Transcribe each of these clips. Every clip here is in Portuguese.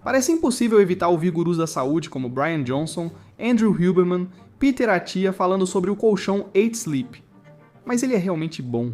Parece impossível evitar ouvir gurus da saúde como Brian Johnson, Andrew Huberman, Peter Attia falando sobre o colchão 8Sleep. Mas ele é realmente bom?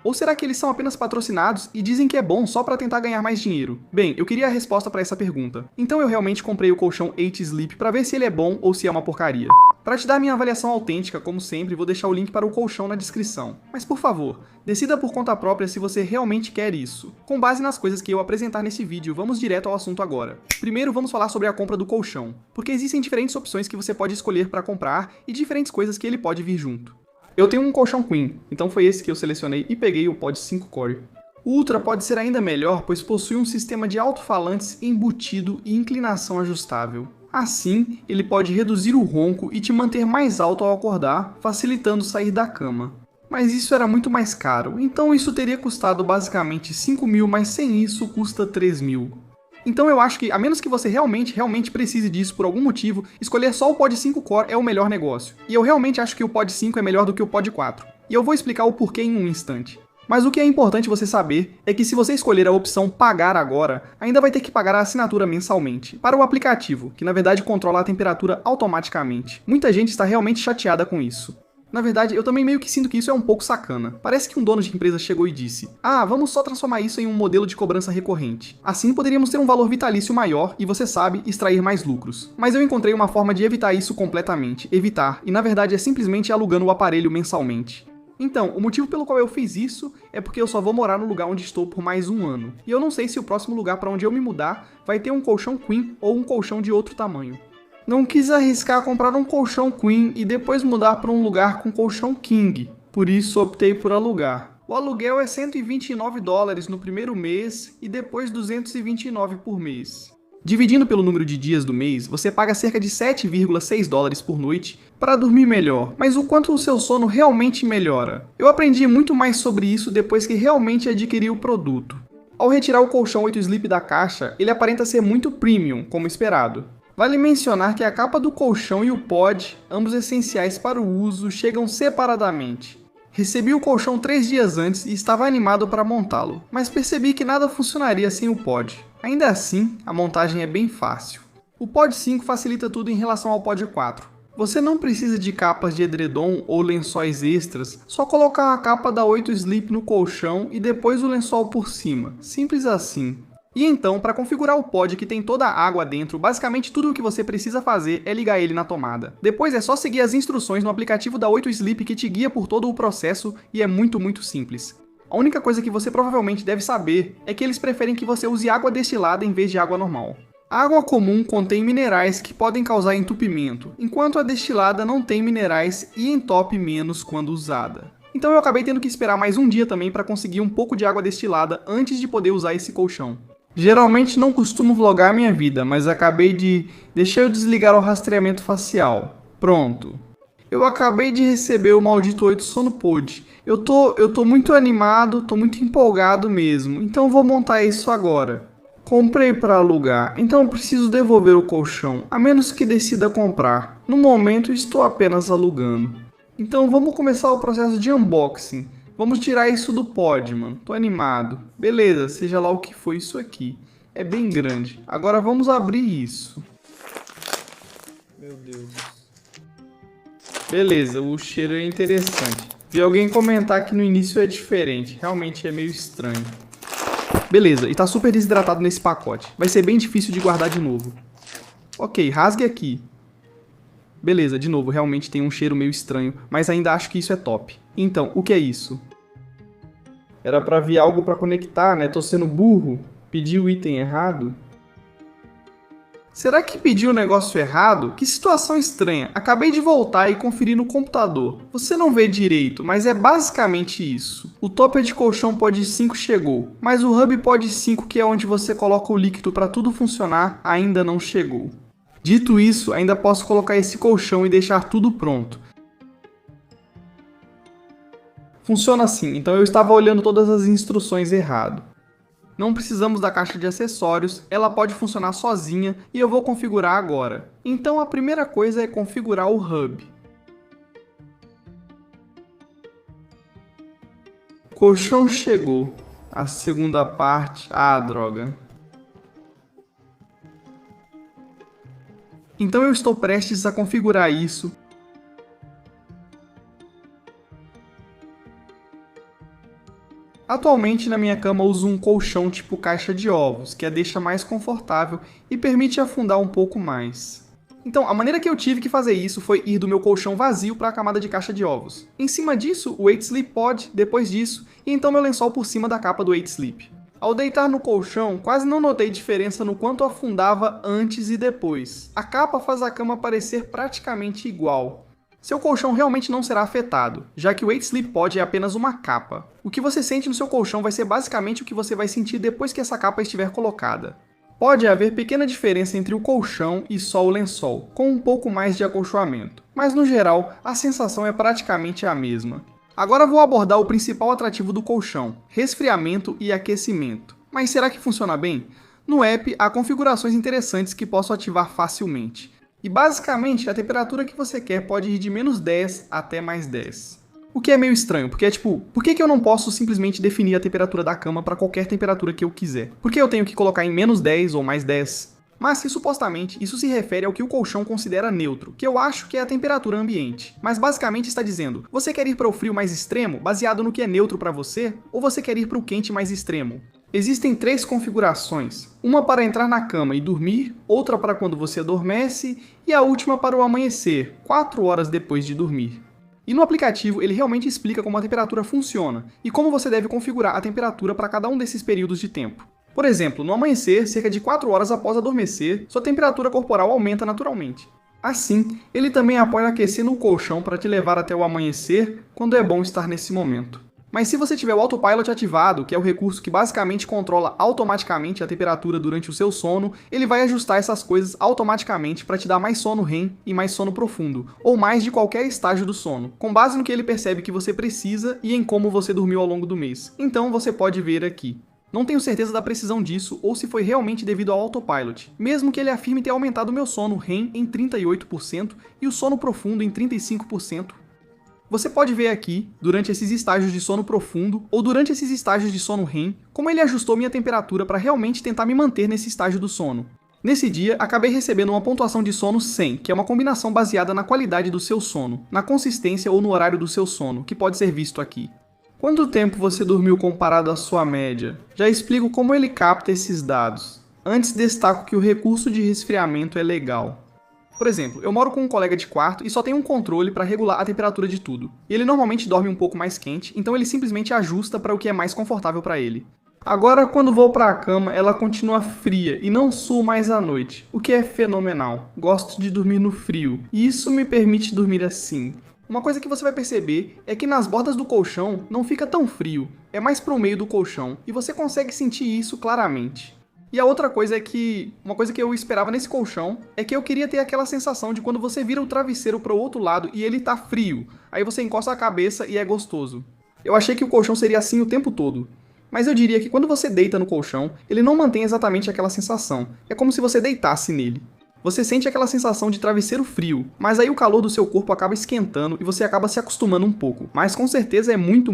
Ou será que eles são apenas patrocinados e dizem que é bom só para tentar ganhar mais dinheiro? Bem, eu queria a resposta para essa pergunta. Então eu realmente comprei o colchão 8Sleep para ver se ele é bom ou se é uma porcaria. Para te dar minha avaliação autêntica, como sempre, vou deixar o link para o colchão na descrição. Mas por favor, decida por conta própria se você realmente quer isso. Com base nas coisas que eu apresentar nesse vídeo, vamos direto ao assunto agora. Primeiro vamos falar sobre a compra do colchão, porque existem diferentes opções que você pode escolher para comprar e diferentes coisas que ele pode vir junto. Eu tenho um colchão Queen, então foi esse que eu selecionei e peguei o Pod 5 Core. O Ultra pode ser ainda melhor, pois possui um sistema de alto-falantes embutido e inclinação ajustável. Assim, ele pode reduzir o ronco e te manter mais alto ao acordar, facilitando sair da cama. Mas isso era muito mais caro, então isso teria custado basicamente 5 mil, mas sem isso custa 3 mil. Então eu acho que, a menos que você realmente precise disso por algum motivo, escolher só o Pod 5 Core é o melhor negócio. E eu realmente acho que o Pod 5 é melhor do que o Pod 4. E eu vou explicar o porquê em um instante. Mas o que é importante você saber é que se você escolher a opção pagar agora, ainda vai ter que pagar a assinatura mensalmente, para o aplicativo, que na verdade controla a temperatura automaticamente. Muita gente está realmente chateada com isso. Na verdade, eu também meio que sinto que isso é um pouco sacana. Parece que um dono de empresa chegou e disse: "Ah, vamos só transformar isso em um modelo de cobrança recorrente. Assim poderíamos ter um valor vitalício maior e, você sabe, extrair mais lucros." Mas eu encontrei uma forma de evitar isso completamente. E na verdade é simplesmente alugando o aparelho mensalmente. Então, o motivo pelo qual eu fiz isso é porque eu só vou morar no lugar onde estou por mais um ano. E eu não sei se o próximo lugar para onde eu me mudar vai ter um colchão Queen ou um colchão de outro tamanho. Não quis arriscar comprar um colchão Queen e depois mudar para um lugar com colchão King, por isso optei por alugar. O aluguel é $129 no primeiro mês e depois $229 por mês. Dividindo pelo número de dias do mês, você paga cerca de $7,6 por noite para dormir melhor, mas o quanto o seu sono realmente melhora? Eu aprendi muito mais sobre isso depois que realmente adquiri o produto. Ao retirar o colchão 8Sleep da caixa, ele aparenta ser muito premium, como esperado. Vale mencionar que a capa do colchão e o pod, ambos essenciais para o uso, chegam separadamente. Recebi o colchão 3 dias antes e estava animado para montá-lo, mas percebi que nada funcionaria sem o pod. Ainda assim, a montagem é bem fácil. O Pod 5 facilita tudo em relação ao Pod 4. Você não precisa de capas de edredom ou lençóis extras, só colocar a capa da 8Sleep no colchão e depois o lençol por cima. Simples assim. E então, para configurar o pod que tem toda a água dentro, basicamente tudo o que você precisa fazer é ligar ele na tomada. Depois é só seguir as instruções no aplicativo da 8Sleep que te guia por todo o processo e é muito simples. A única coisa que você provavelmente deve saber é que eles preferem que você use água destilada em vez de água normal. A água comum contém minerais que podem causar entupimento, enquanto a destilada não tem minerais e entope menos quando usada. Então eu acabei tendo que esperar mais um dia também para conseguir um pouco de água destilada antes de poder usar esse colchão. Geralmente não costumo vlogar minha vida, mas acabei de... Deixa eu desligar o rastreamento facial. Pronto. Eu acabei de receber o maldito 8 Sono Pod. Eu tô muito animado, tô muito empolgado mesmo, então vou montar isso agora. Comprei para alugar, então preciso devolver o colchão, a menos que decida comprar. No momento estou apenas alugando. Então vamos começar o processo de unboxing. Vamos tirar isso do pod, mano. Tô animado. Beleza, seja lá o que foi isso aqui. É bem grande. Agora vamos abrir isso. Meu Deus. Beleza, o cheiro é interessante. Vi alguém comentar que no início é diferente. Realmente é meio estranho. Beleza, e tá super desidratado nesse pacote. Vai ser bem difícil de guardar de novo. Ok, rasgue aqui. Beleza, de novo, realmente tem um cheiro meio estranho, mas ainda acho que isso é top. Então, o que é isso? Era pra vir algo pra conectar, né? Tô sendo burro. Pedi o item errado. Será que pedi o negócio errado? Que situação estranha. Acabei de voltar e conferir no computador. Você não vê direito, mas é basicamente isso. O topper de colchão Pod 5 chegou, mas o hub Pod 5, que é onde você coloca o líquido para tudo funcionar, ainda não chegou. Dito isso, ainda posso colocar esse colchão e deixar tudo pronto. Funciona assim, então eu estava olhando todas as instruções errado. Não precisamos da caixa de acessórios, ela pode funcionar sozinha e eu vou configurar agora. Então a primeira coisa é configurar o hub. O colchão chegou. A segunda parte... Ah, droga. Então eu estou prestes a configurar isso. Atualmente na minha cama uso um colchão tipo caixa de ovos, que a deixa mais confortável e permite afundar um pouco mais. Então, a maneira que eu tive que fazer isso foi ir do meu colchão vazio para a camada de caixa de ovos. Em cima disso, o 8 Sleep Pod, depois disso, e então meu lençol por cima da capa do 8 Sleep. Ao deitar no colchão, quase não notei diferença no quanto afundava antes e depois. A capa faz a cama parecer praticamente igual. Seu colchão realmente não será afetado, já que o 8 Sleep Pod é apenas uma capa. O que você sente no seu colchão vai ser basicamente o que você vai sentir depois que essa capa estiver colocada. Pode haver pequena diferença entre o colchão e só o lençol, com um pouco mais de acolchoamento, mas no geral, a sensação é praticamente a mesma. Agora vou abordar o principal atrativo do colchão, resfriamento e aquecimento. Mas será que funciona bem? No app há configurações interessantes que posso ativar facilmente. E basicamente, a temperatura que você quer pode ir de -10 até +10. O que é meio estranho, porque é tipo, por que eu não posso simplesmente definir a temperatura da cama para qualquer temperatura que eu quiser? Por que eu tenho que colocar em -10 ou +10? Mas que supostamente isso se refere ao que o colchão considera neutro, que eu acho que é a temperatura ambiente. Mas basicamente está dizendo, você quer ir para o frio mais extremo, baseado no que é neutro para você, ou você quer ir para o quente mais extremo? Existem 3 configurações, uma para entrar na cama e dormir, outra para quando você adormece e a última para o amanhecer, 4 horas depois de dormir. E no aplicativo ele realmente explica como a temperatura funciona e como você deve configurar a temperatura para cada um desses períodos de tempo. Por exemplo, no amanhecer, cerca de 4 horas após adormecer, sua temperatura corporal aumenta naturalmente. Assim, ele também apoia aquecer no colchão para te levar até o amanhecer, quando é bom estar nesse momento. Mas se você tiver o Autopilot ativado, que é o recurso que basicamente controla automaticamente a temperatura durante o seu sono, ele vai ajustar essas coisas automaticamente para te dar mais sono REM e mais sono profundo, ou mais de qualquer estágio do sono, com base no que ele percebe que você precisa e em como você dormiu ao longo do mês. Então você pode ver aqui. Não tenho certeza da precisão disso ou se foi realmente devido ao Autopilot, mesmo que ele afirme ter aumentado o meu sono REM em 38% e o sono profundo em 35%. Você pode ver aqui, durante esses estágios de sono profundo ou durante esses estágios de sono REM, como ele ajustou minha temperatura para realmente tentar me manter nesse estágio do sono. Nesse dia, acabei recebendo uma pontuação de sono 100, que é uma combinação baseada na qualidade do seu sono, na consistência ou no horário do seu sono, que pode ser visto aqui. Quanto tempo você dormiu comparado à sua média? Já explico como ele capta esses dados. Antes destaco que o recurso de resfriamento é legal. Por exemplo, eu moro com um colega de quarto e só tem um controle para regular a temperatura de tudo. E ele normalmente dorme um pouco mais quente, então ele simplesmente ajusta para o que é mais confortável para ele. Agora, quando vou para a cama, ela continua fria e não suo mais à noite, o que é fenomenal. Gosto de dormir no frio, e isso me permite dormir assim. Uma coisa que você vai perceber é que nas bordas do colchão não fica tão frio, é mais pro meio do colchão, e você consegue sentir isso claramente. E a outra coisa é que, uma coisa que eu esperava nesse colchão, é que eu queria ter aquela sensação de quando você vira o travesseiro pro outro lado e ele tá frio, aí você encosta a cabeça e é gostoso. Eu achei que o colchão seria assim o tempo todo. Mas eu diria que quando você deita no colchão, ele não mantém exatamente aquela sensação, é como se você deitasse nele. Você sente aquela sensação de travesseiro frio, mas aí o calor do seu corpo acaba esquentando e você acaba se acostumando um pouco, mas com certeza é muito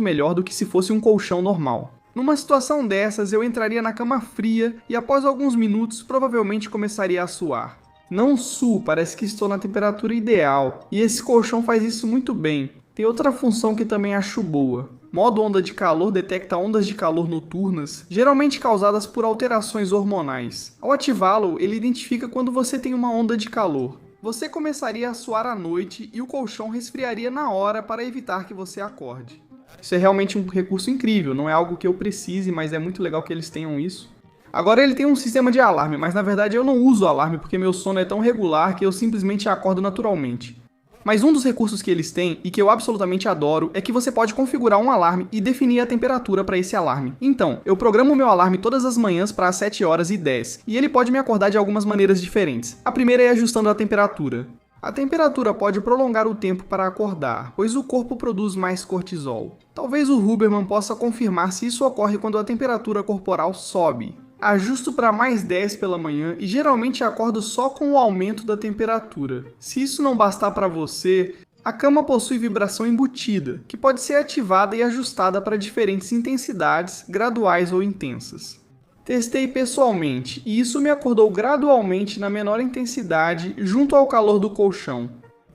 melhor do que se fosse um colchão normal. Numa situação dessas, eu entraria na cama fria e após alguns minutos provavelmente começaria a suar. Não suo, parece que estou na temperatura ideal, e esse colchão faz isso muito bem. Tem outra função que também acho boa. Modo onda de calor detecta ondas de calor noturnas, geralmente causadas por alterações hormonais. Ao ativá-lo, ele identifica quando você tem uma onda de calor. Você começaria a suar à noite e o colchão resfriaria na hora para evitar que você acorde. Isso é realmente um recurso incrível, não é algo que eu precise, mas é muito legal que eles tenham isso. Agora ele tem um sistema de alarme, mas na verdade eu não uso alarme porque meu sono é tão regular que eu simplesmente acordo naturalmente. Mas um dos recursos que eles têm, e que eu absolutamente adoro, é que você pode configurar um alarme e definir a temperatura para esse alarme. Então, eu programo o meu alarme todas as manhãs para as 7h10, e ele pode me acordar de algumas maneiras diferentes. A primeira é ajustando a temperatura. A temperatura pode prolongar o tempo para acordar, pois o corpo produz mais cortisol. Talvez o Huberman possa confirmar se isso ocorre quando a temperatura corporal sobe. Ajusto para +10 pela manhã e geralmente acordo só com o aumento da temperatura. Se isso não bastar para você, a cama possui vibração embutida, que pode ser ativada e ajustada para diferentes intensidades, graduais ou intensas. Testei pessoalmente e isso me acordou gradualmente na menor intensidade junto ao calor do colchão.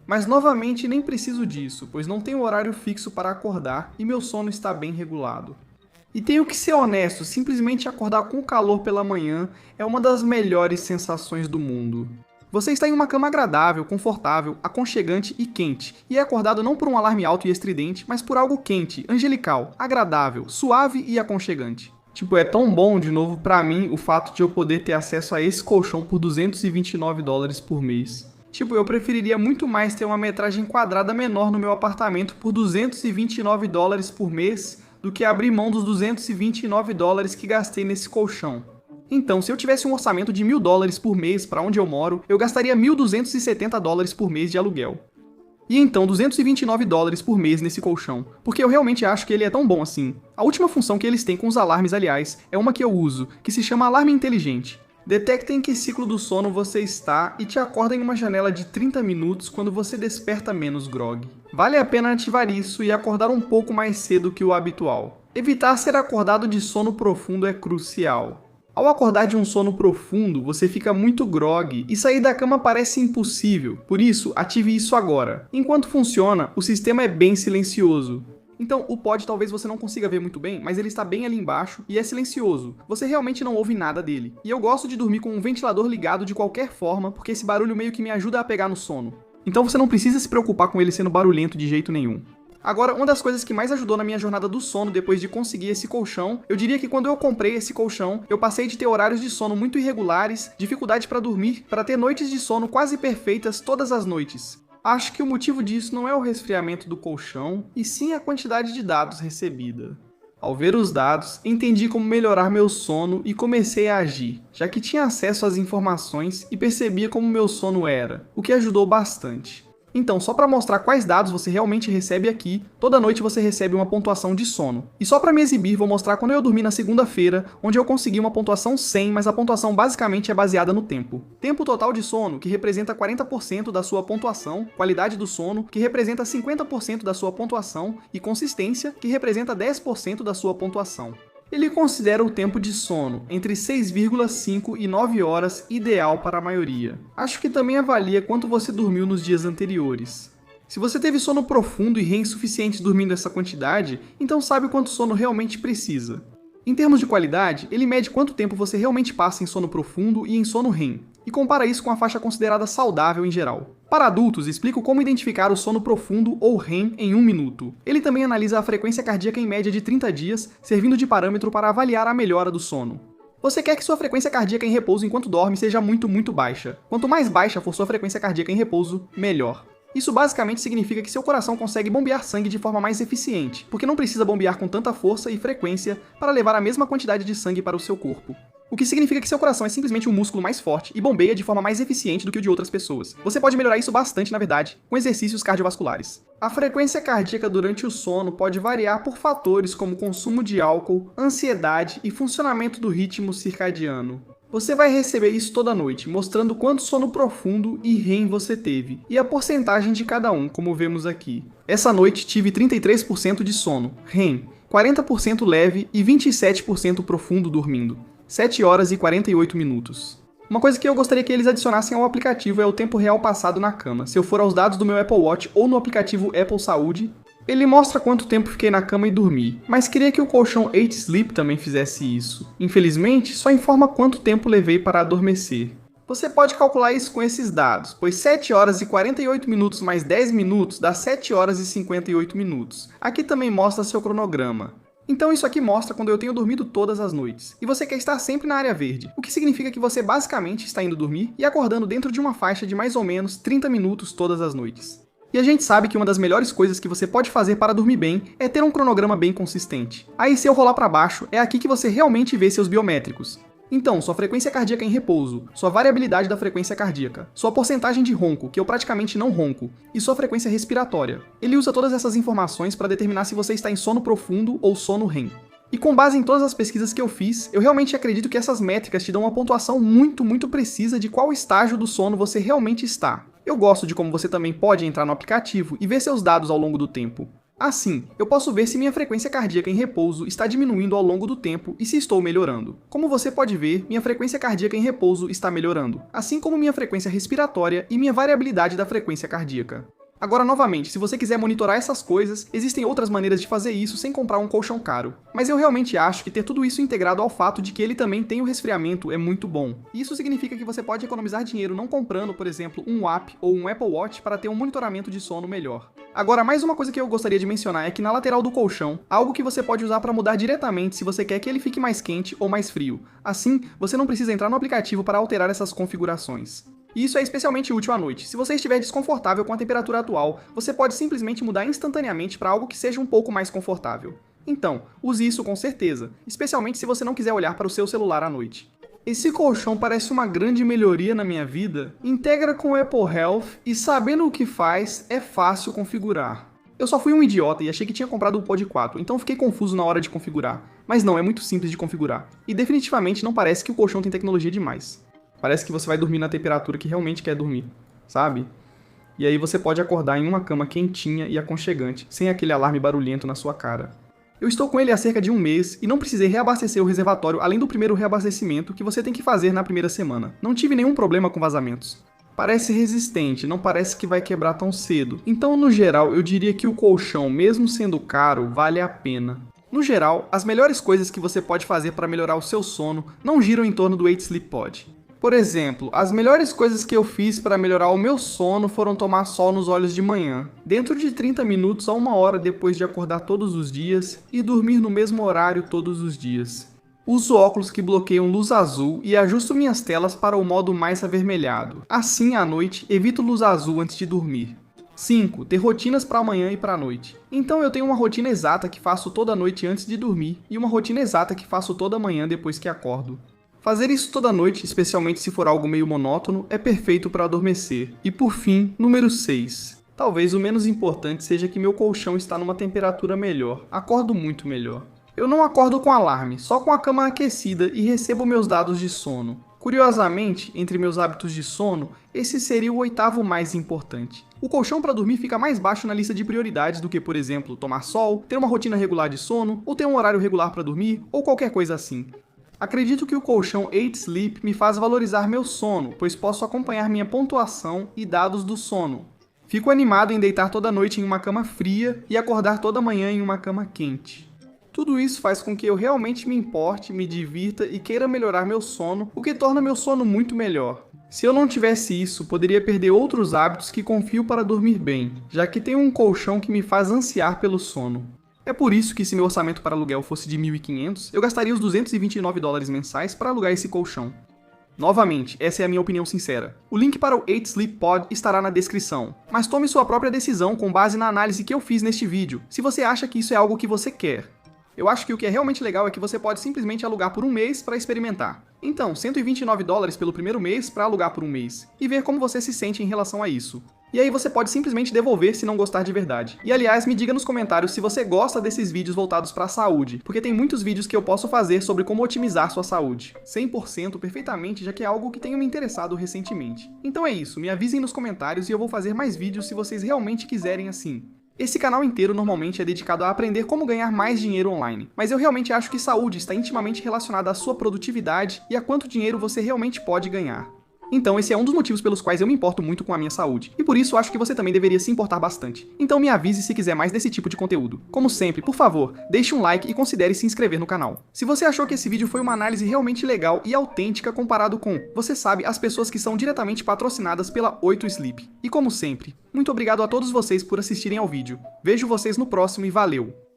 Mas novamente nem preciso disso, pois não tenho horário fixo para acordar e meu sono está bem regulado. E tenho que ser honesto, simplesmente acordar com calor pela manhã é uma das melhores sensações do mundo. Você está em uma cama agradável, confortável, aconchegante e quente, e é acordado não por um alarme alto e estridente, mas por algo quente, angelical, agradável, suave e aconchegante. Tipo, é tão bom, de novo, pra mim, o fato de eu poder ter acesso a esse colchão por $229 por mês. Tipo, eu preferiria muito mais ter uma metragem quadrada menor no meu apartamento por $229 por mês do que abrir mão dos $229 que gastei nesse colchão. Então, se eu tivesse um orçamento de $1.000 por mês para onde eu moro, eu gastaria $1.270 por mês de aluguel. E então, $229 por mês nesse colchão, porque eu realmente acho que ele é tão bom assim. A última função que eles têm com os alarmes, aliás, é uma que eu uso, que se chama alarme inteligente. Detecta em que ciclo do sono você está e te acorda em uma janela de 30 minutos quando você desperta menos grog. Vale a pena ativar isso e acordar um pouco mais cedo que o habitual. Evitar ser acordado de sono profundo é crucial. Ao acordar de um sono profundo, você fica muito grog e sair da cama parece impossível, por isso ative isso agora. Enquanto funciona, o sistema é bem silencioso. Então, o pod talvez você não consiga ver muito bem, mas ele está bem ali embaixo e é silencioso. Você realmente não ouve nada dele. E eu gosto de dormir com um ventilador ligado de qualquer forma, porque esse barulho meio que me ajuda a pegar no sono. Então você não precisa se preocupar com ele sendo barulhento de jeito nenhum. Agora, uma das coisas que mais ajudou na minha jornada do sono depois de conseguir esse colchão, eu diria que quando eu comprei esse colchão, eu passei de ter horários de sono muito irregulares, dificuldade para dormir, para ter noites de sono quase perfeitas todas as noites. Acho que o motivo disso não é o resfriamento do colchão, e sim a quantidade de dados recebida. Ao ver os dados, entendi como melhorar meu sono e comecei a agir, já que tinha acesso às informações e percebia como meu sono era, o que ajudou bastante. Então, só para mostrar quais dados você realmente recebe aqui, toda noite você recebe uma pontuação de sono. E só para me exibir, vou mostrar quando eu dormi na segunda-feira, onde eu consegui uma pontuação 100, mas a pontuação basicamente é baseada no tempo. Tempo total de sono, que representa 40% da sua pontuação, qualidade do sono, que representa 50% da sua pontuação, e consistência, que representa 10% da sua pontuação. Ele considera o tempo de sono entre 6,5 e 9 horas ideal para a maioria. Acho que também avalia quanto você dormiu nos dias anteriores. Se você teve sono profundo e REM suficientes dormindo essa quantidade, então sabe quanto sono realmente precisa. Em termos de qualidade, ele mede quanto tempo você realmente passa em sono profundo e em sono REM, e compara isso com a faixa considerada saudável em geral. Para adultos, explico como identificar o sono profundo ou REM em 1 minuto. Ele também analisa a frequência cardíaca em média de 30 dias, servindo de parâmetro para avaliar a melhora do sono. Você quer que sua frequência cardíaca em repouso enquanto dorme seja muito baixa. Quanto mais baixa for sua frequência cardíaca em repouso, melhor. Isso basicamente significa que seu coração consegue bombear sangue de forma mais eficiente, porque não precisa bombear com tanta força e frequência para levar a mesma quantidade de sangue para o seu corpo. O que significa que seu coração é simplesmente um músculo mais forte e bombeia de forma mais eficiente do que o de outras pessoas. Você pode melhorar isso bastante, na verdade, com exercícios cardiovasculares. A frequência cardíaca durante o sono pode variar por fatores como consumo de álcool, ansiedade e funcionamento do ritmo circadiano. Você vai receber isso toda noite, mostrando quanto sono profundo e REM você teve, e a porcentagem de cada um, como vemos aqui. Essa noite tive 33% de sono, REM, 40% leve e 27% profundo dormindo. 7 horas e 48 minutos. Uma coisa que eu gostaria que eles adicionassem ao aplicativo é o tempo real passado na cama. Se eu for aos dados do meu Apple Watch ou no aplicativo Apple Saúde, ele mostra quanto tempo fiquei na cama e dormi, mas queria que o colchão 8 Sleep também fizesse isso. Infelizmente, só informa quanto tempo levei para adormecer. Você pode calcular isso com esses dados, pois 7 horas e 48 minutos mais 10 minutos dá 7 horas e 58 minutos. Aqui também mostra seu cronograma. Então isso aqui mostra quando eu tenho dormido todas as noites. E você quer estar sempre na área verde, o que significa que você basicamente está indo dormir e acordando dentro de uma faixa de mais ou menos 30 minutos todas as noites. E a gente sabe que uma das melhores coisas que você pode fazer para dormir bem é ter um cronograma bem consistente. Aí se eu rolar para baixo, é aqui que você realmente vê seus biométricos. Então, sua frequência cardíaca em repouso, sua variabilidade da frequência cardíaca, sua porcentagem de ronco, que eu praticamente não ronco, e sua frequência respiratória. Ele usa todas essas informações para determinar se você está em sono profundo ou sono REM. E com base em todas as pesquisas que eu fiz, eu realmente acredito que essas métricas te dão uma pontuação muito precisa de qual estágio do sono você realmente está. Eu gosto de como você também pode entrar no aplicativo e ver seus dados ao longo do tempo. Assim, eu posso ver se minha frequência cardíaca em repouso está diminuindo ao longo do tempo e se estou melhorando. Como você pode ver, minha frequência cardíaca em repouso está melhorando, assim como minha frequência respiratória e minha variabilidade da frequência cardíaca. Agora, novamente, se você quiser monitorar essas coisas, existem outras maneiras de fazer isso sem comprar um colchão caro. Mas eu realmente acho que ter tudo isso integrado ao fato de que ele também tem o resfriamento é muito bom. Isso significa que você pode economizar dinheiro não comprando, por exemplo, um WAP ou um Apple Watch para ter um monitoramento de sono melhor. Agora, mais uma coisa que eu gostaria de mencionar é que na lateral do colchão, há algo que você pode usar para mudar diretamente se você quer que ele fique mais quente ou mais frio. Assim, você não precisa entrar no aplicativo para alterar essas configurações. E isso é especialmente útil à noite. Se você estiver desconfortável com a temperatura atual, você pode simplesmente mudar instantaneamente para algo que seja um pouco mais confortável. Então, use isso com certeza, especialmente se você não quiser olhar para o seu celular à noite. Esse colchão parece uma grande melhoria na minha vida, integra com o Apple Health e sabendo o que faz, é fácil configurar. Eu só fui um idiota e achei que tinha comprado o Pod 4, então fiquei confuso na hora de configurar. Mas não, é muito simples de configurar. E definitivamente não parece que o colchão tem tecnologia demais. Parece que você vai dormir na temperatura que realmente quer dormir, sabe? E aí você pode acordar em uma cama quentinha e aconchegante, sem aquele alarme barulhento na sua cara. Eu estou com ele há cerca de um mês e não precisei reabastecer o reservatório além do primeiro reabastecimento que você tem que fazer na primeira semana. Não tive nenhum problema com vazamentos. Parece resistente, não parece que vai quebrar tão cedo. Então, no geral, eu diria que o colchão, mesmo sendo caro, vale a pena. No geral, as melhores coisas que você pode fazer para melhorar o seu sono não giram em torno do 8 Sleep Pod. Por exemplo, as melhores coisas que eu fiz para melhorar o meu sono foram tomar sol nos olhos de manhã, dentro de 30 minutos a 1 hora depois de acordar todos os dias e dormir no mesmo horário todos os dias. Uso óculos que bloqueiam luz azul e ajusto minhas telas para o modo mais avermelhado. Assim, à noite, evito luz azul antes de dormir. 5. Ter rotinas para amanhã e para a noite. Então eu tenho uma rotina exata que faço toda noite antes de dormir e uma rotina exata que faço toda manhã depois que acordo. Fazer isso toda noite, especialmente se for algo meio monótono, é perfeito para adormecer. E por fim, número 6. Talvez o menos importante seja que meu colchão está numa temperatura melhor. Acordo muito melhor. Eu não acordo com alarme, só com a cama aquecida e recebo meus dados de sono. Curiosamente, entre meus hábitos de sono, esse seria o 8º mais importante. O colchão para dormir fica mais baixo na lista de prioridades do que, por exemplo, tomar sol, ter uma rotina regular de sono, ou ter um horário regular para dormir, ou qualquer coisa assim. Acredito que o colchão 8 Sleep me faz valorizar meu sono, pois posso acompanhar minha pontuação e dados do sono. Fico animado em deitar toda noite em uma cama fria e acordar toda manhã em uma cama quente. Tudo isso faz com que eu realmente me importe, me divirta e queira melhorar meu sono, o que torna meu sono muito melhor. Se eu não tivesse isso, poderia perder outros hábitos que confio para dormir bem, já que tenho um colchão que me faz ansiar pelo sono. É por isso que se meu orçamento para aluguel fosse de 1.500, eu gastaria os $229 mensais para alugar esse colchão. Novamente, essa é a minha opinião sincera. O link para o 8 Sleep Pod estará na descrição, mas tome sua própria decisão com base na análise que eu fiz neste vídeo, se você acha que isso é algo que você quer. Eu acho que o que é realmente legal é que você pode simplesmente alugar por um mês para experimentar. Então, $129 pelo primeiro mês para alugar por um mês, e ver como você se sente em relação a isso. E aí você pode simplesmente devolver se não gostar de verdade. E aliás, me diga nos comentários se você gosta desses vídeos voltados para a saúde, porque tem muitos vídeos que eu posso fazer sobre como otimizar sua saúde. 100% perfeitamente, já que é algo que tenho me interessado recentemente. Então é isso, me avisem nos comentários e eu vou fazer mais vídeos se vocês realmente quiserem assim. Esse canal inteiro normalmente é dedicado a aprender como ganhar mais dinheiro online, mas eu realmente acho que saúde está intimamente relacionada à sua produtividade e a quanto dinheiro você realmente pode ganhar. Então esse é um dos motivos pelos quais eu me importo muito com a minha saúde, e por isso acho que você também deveria se importar bastante. Então me avise se quiser mais desse tipo de conteúdo. Como sempre, por favor, deixe um like e considere se inscrever no canal. Se você achou que esse vídeo foi uma análise realmente legal e autêntica comparado com, você sabe, as pessoas que são diretamente patrocinadas pela 8 Sleep. E como sempre, muito obrigado a todos vocês por assistirem ao vídeo. Vejo vocês no próximo e valeu!